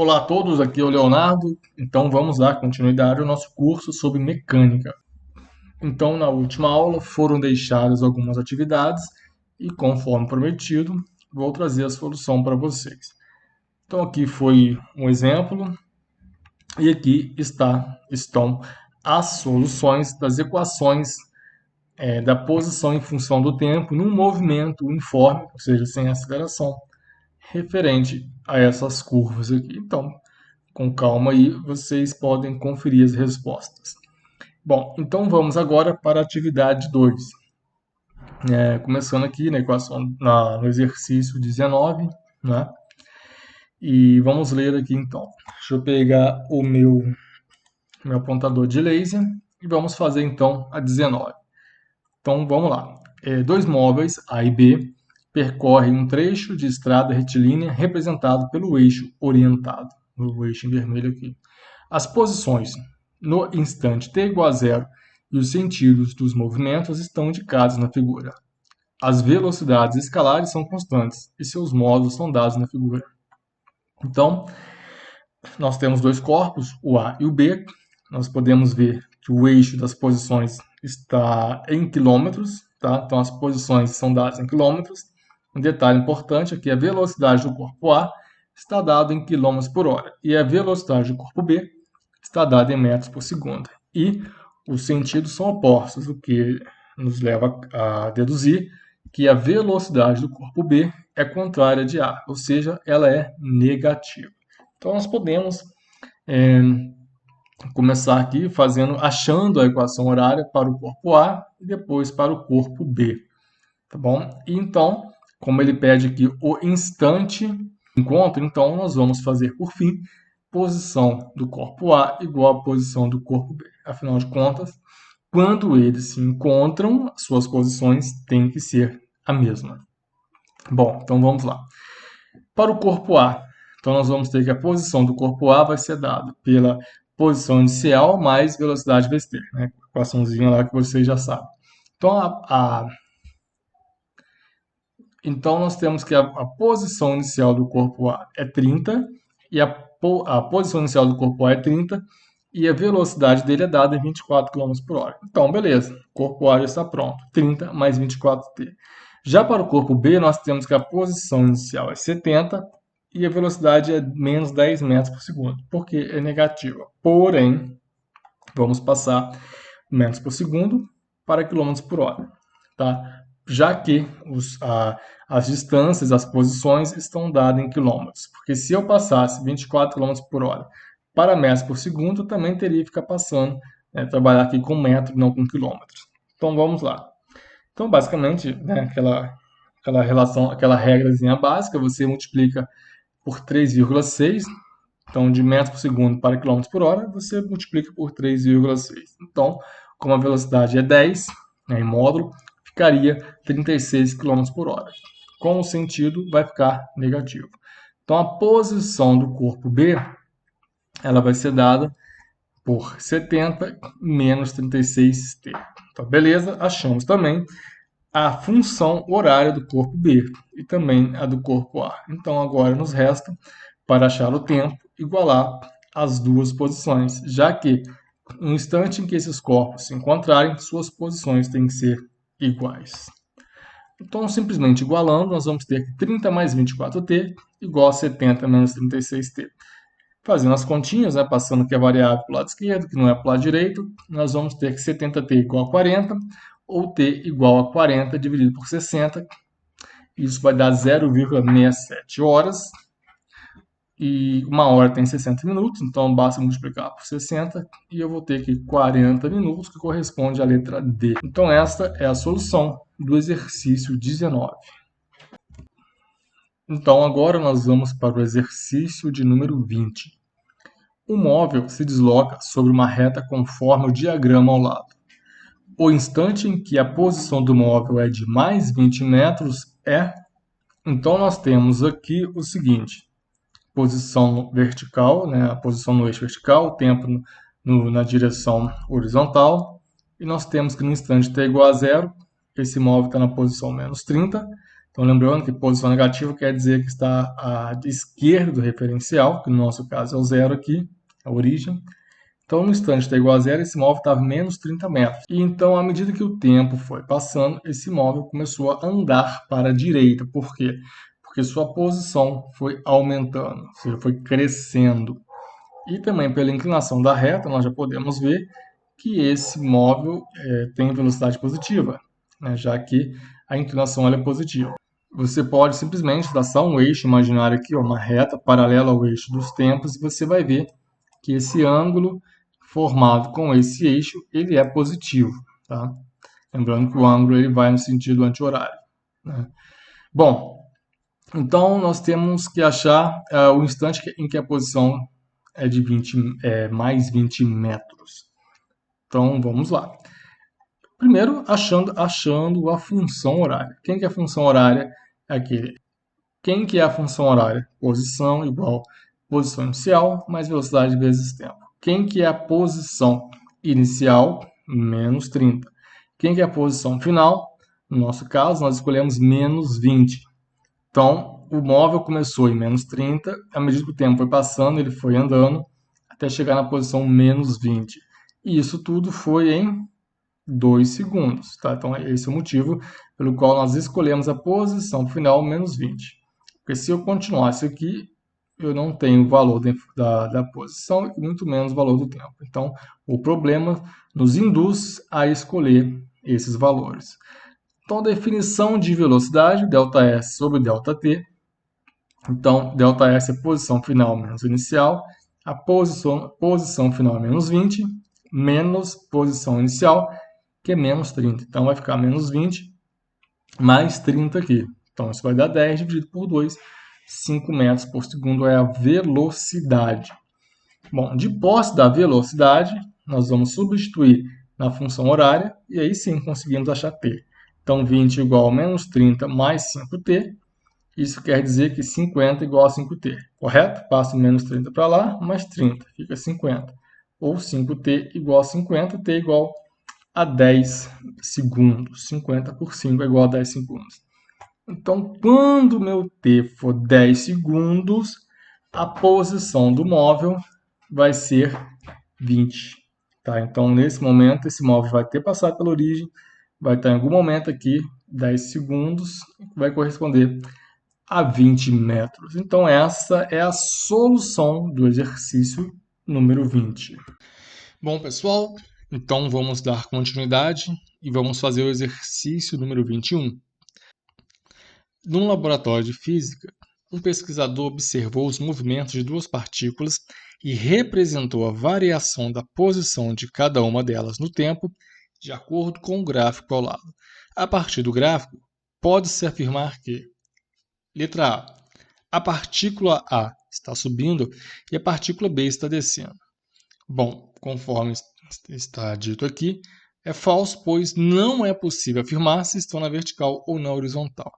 Olá a todos, aqui é o Leonardo. Então vamos dar continuidade ao nosso curso sobre mecânica. Então, na última aula foram deixadas algumas atividades e, conforme prometido, vou trazer a solução para vocês. Então, aqui foi um exemplo e aqui estão as soluções das equações da posição em função do tempo num movimento uniforme, ou seja, sem aceleração, referente a essas curvas aqui. Então, com calma aí, vocês podem conferir as respostas. Bom, então vamos agora para a atividade 2. Começando aqui na equação, no exercício 19, né? E vamos ler aqui então. Deixa eu pegar o meu apontador de laser e vamos fazer então a 19. Então vamos lá. Dois móveis, A e B, percorrem um trecho de estrada retilínea representado pelo eixo orientado, no eixo em vermelho aqui. As posições no instante t igual a zero e os sentidos dos movimentos estão indicados na figura. As velocidades escalares são constantes e seus módulos são dados na figura. Então, nós temos dois corpos, o A e o B. Nós podemos ver que o eixo das posições está em quilômetros, tá? Então, as posições são dadas em quilômetros. Um detalhe importante é que a velocidade do corpo A está dada em quilômetros por hora e a velocidade do corpo B está dada em metros por segundo. E os sentidos são opostos, o que nos leva a deduzir que a velocidade do corpo B é contrária de A, ou seja, ela é negativa. Então, nós podemos começar aqui achando a equação horária para o corpo A e depois para o corpo B. Tá bom? E então, como ele pede aqui o instante de encontro, então nós vamos fazer, por fim, posição do corpo A igual à posição do corpo B. Afinal de contas, quando eles se encontram, suas posições têm que ser a mesma. Bom, então vamos lá. Para o corpo A, então nós vamos ter que a posição do corpo A vai ser dada pela posição inicial mais velocidade vezes t, né? Equaçãozinha lá que vocês já sabem. Então, então nós temos que a posição inicial do corpo A é 30 e a posição inicial do corpo A é 30 e a velocidade dele é dada em 24 km por hora. Então, beleza, o corpo A já está pronto, 30 mais 24t. Já para o corpo B, nós temos que a posição inicial é 70 e a velocidade é menos 10 metros por segundo, porque é negativa. Porém, vamos passar metros por segundo para quilômetros por hora, tá? Já que as distâncias, as posições estão dadas em quilômetros. Porque se eu passasse 24 km por hora para metros por segundo, eu também teria que ficar passando, trabalhar aqui com metro, não com quilômetros. Então vamos lá. Então, basicamente, né, aquela relação, aquela regrazinha básica, você multiplica por 3,6. Então, de metros por segundo para quilômetros por hora, você multiplica por 3,6. Então, como a velocidade é 10, em módulo, ficaria 36 km por hora. Com o sentido, vai ficar negativo. Então, a posição do corpo B, ela vai ser dada por 70 menos 36t. Então, beleza? Achamos também a função horária do corpo B e também a do corpo A. Então, agora nos resta, para achar o tempo, igualar as duas posições, já que no instante em que esses corpos se encontrarem, suas posições têm que ser iguais. Então, simplesmente igualando, nós vamos ter que 30 mais 24t igual a 70 menos 36t. Fazendo as continhas, passando aqui a variável para o lado esquerdo, que não é para o lado direito, nós vamos ter que 70t igual a 40, ou t igual a 40 dividido por 60. Isso vai dar 0,67 horas. E uma hora tem 60 minutos, então basta multiplicar por 60 e eu vou ter aqui 40 minutos, que corresponde à letra D. Então esta é a solução do exercício 19. Então agora nós vamos para o exercício de número 20. O móvel se desloca sobre uma reta conforme o diagrama ao lado. O instante em que a posição do móvel é de mais 20 metros é... Então nós temos aqui o seguinte: posição vertical, né, a posição no eixo vertical, o tempo na direção horizontal, e nós temos que no instante t igual a zero, esse móvel está na posição menos 30, Então, lembrando que posição negativa quer dizer que está à esquerda do referencial, que no nosso caso é o zero aqui, a origem. Então, no instante t igual a zero, esse móvel estava menos 30 metros. E então, à medida que o tempo foi passando, esse móvel começou a andar para a direita. Por quê? Porque sua posição foi aumentando, ou seja, foi crescendo. E também pela inclinação da reta, nós já podemos ver que esse móvel tem velocidade positiva, né, já que a inclinação ela é positiva. Você pode simplesmente traçar um eixo imaginário aqui, ó, uma reta paralela ao eixo dos tempos, e você vai ver que esse ângulo formado com esse eixo, ele é positivo, tá? Lembrando que o ângulo ele vai no sentido anti-horário, né? Bom, então nós temos que achar o instante em que a posição é de mais 20 metros. Então vamos lá. Primeiro, achando a função horária. Quem que é a função horária? Quem que é a função horária? Posição igual posição inicial mais velocidade vezes tempo. Quem que é a posição inicial? Menos 30. Quem que é a posição final? No nosso caso, nós escolhemos menos 20. Então, o móvel começou em menos 30, à medida que o tempo foi passando, ele foi andando até chegar na posição menos 20. E isso tudo foi em 2 segundos, tá? Então, esse é o motivo pelo qual nós escolhemos a posição final menos 20. Porque se eu continuasse aqui, eu não tenho o valor da posição e muito menos o valor do tempo. Então, o problema nos induz a escolher esses valores. Então, definição de velocidade, ΔS sobre ΔT. Então, ΔS é posição final menos inicial, a posição final é menos 20, menos posição inicial, que é menos 30. Então, vai ficar menos 20 mais 30 aqui. Então, isso vai dar 10 dividido por 2, 5 metros por segundo é a velocidade. Bom, de posse da velocidade, nós vamos substituir na função horária e aí sim conseguimos achar t. Então, 20 igual a menos 30 mais 5t. Isso quer dizer que 50 igual a 5t, correto? Passa menos 30 para lá, mais 30, fica 50. Ou 5t igual a 50, t igual a 10 segundos. 50 por 5 é igual a 10 segundos. Então, quando o meu t for 10 segundos, a posição do móvel vai ser 20. Tá? Então, nesse momento, esse móvel vai ter passado pela origem, vai estar em algum momento aqui, 10 segundos, vai corresponder a 20 metros. Então, essa é a solução do exercício número 20. Bom, pessoal, então vamos dar continuidade e vamos fazer o exercício número 21. Num laboratório de física, um pesquisador observou os movimentos de duas partículas e representou a variação da posição de cada uma delas no tempo, de acordo com o gráfico ao lado. A partir do gráfico, pode-se afirmar que: letra a partícula A está subindo e a partícula B está descendo. Bom, conforme está dito aqui, é falso, pois não é possível afirmar se estão na vertical ou na horizontal.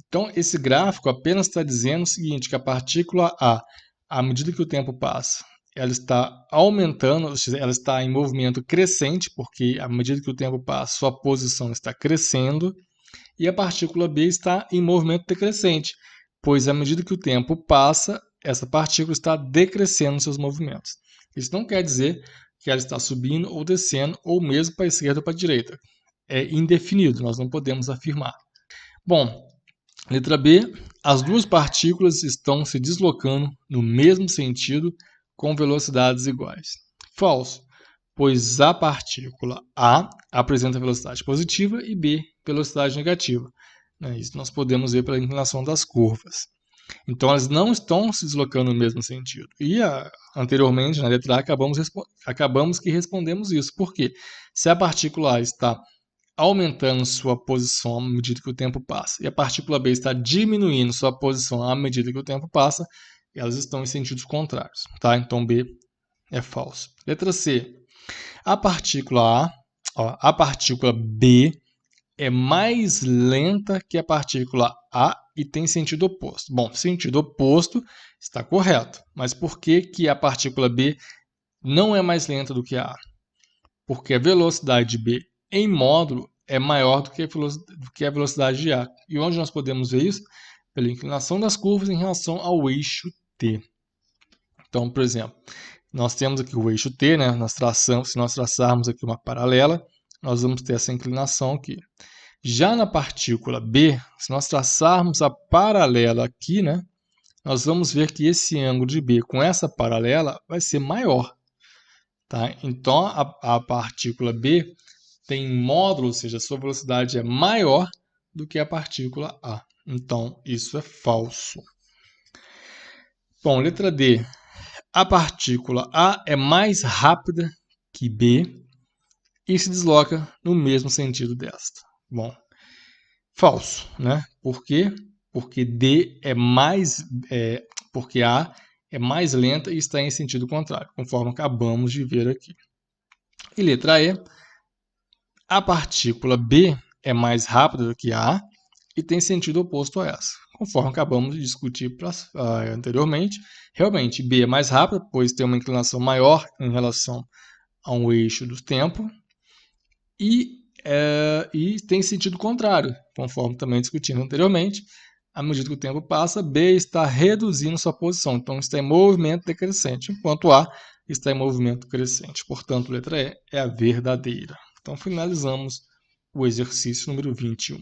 Então, esse gráfico apenas está dizendo o seguinte, que a partícula A, à medida que o tempo passa, ela está aumentando, ou seja, ela está em movimento crescente, porque à medida que o tempo passa, sua posição está crescendo, e a partícula B está em movimento decrescente, pois à medida que o tempo passa, essa partícula está decrescendo seus movimentos. Isso não quer dizer que ela está subindo ou descendo, ou mesmo para a esquerda ou para a direita. É indefinido, nós não podemos afirmar. Bom, letra B, as duas partículas estão se deslocando no mesmo sentido com velocidades iguais. Falso, pois a partícula A apresenta velocidade positiva e B velocidade negativa. Isso nós podemos ver pela inclinação das curvas. Então, elas não estão se deslocando no mesmo sentido. E anteriormente, na letra A, acabamos que respondemos isso. Por quê? Se a partícula A está aumentando sua posição à medida que o tempo passa e a partícula B está diminuindo sua posição à medida que o tempo passa, elas estão em sentidos contrários. Tá? Então, B é falso. Letra C. A partícula B é mais lenta que a partícula A e tem sentido oposto. Bom, sentido oposto está correto, mas por que a partícula B não é mais lenta do que a A? Porque a velocidade B em módulo é maior do que a velocidade de A. E onde nós podemos ver isso? Pela inclinação das curvas em relação ao eixo t. Então, por exemplo, nós temos aqui o eixo t, né? Se nós traçarmos aqui uma paralela, nós vamos ter essa inclinação aqui. Já na partícula B, se nós traçarmos a paralela aqui, né? Nós vamos ver que esse ângulo de B com essa paralela vai ser maior. Tá? Então, a partícula B tem módulo, ou seja, a sua velocidade é maior do que a partícula A. Então, isso é falso. Bom, letra D. A partícula A é mais rápida que B e se desloca no mesmo sentido desta. Bom, falso, né? Por quê? Porque porque A é mais lenta e está em sentido contrário, conforme acabamos de ver aqui. E letra E. A partícula B é mais rápida do que A e tem sentido oposto a essa. Conforme acabamos de discutir anteriormente, realmente B é mais rápida, pois tem uma inclinação maior em relação a um eixo do tempo e tem sentido contrário, conforme também discutimos anteriormente. À medida que o tempo passa, B está reduzindo sua posição, então está em movimento decrescente, enquanto A está em movimento crescente. Portanto, a letra E é a verdadeira. Então, finalizamos o exercício número 21.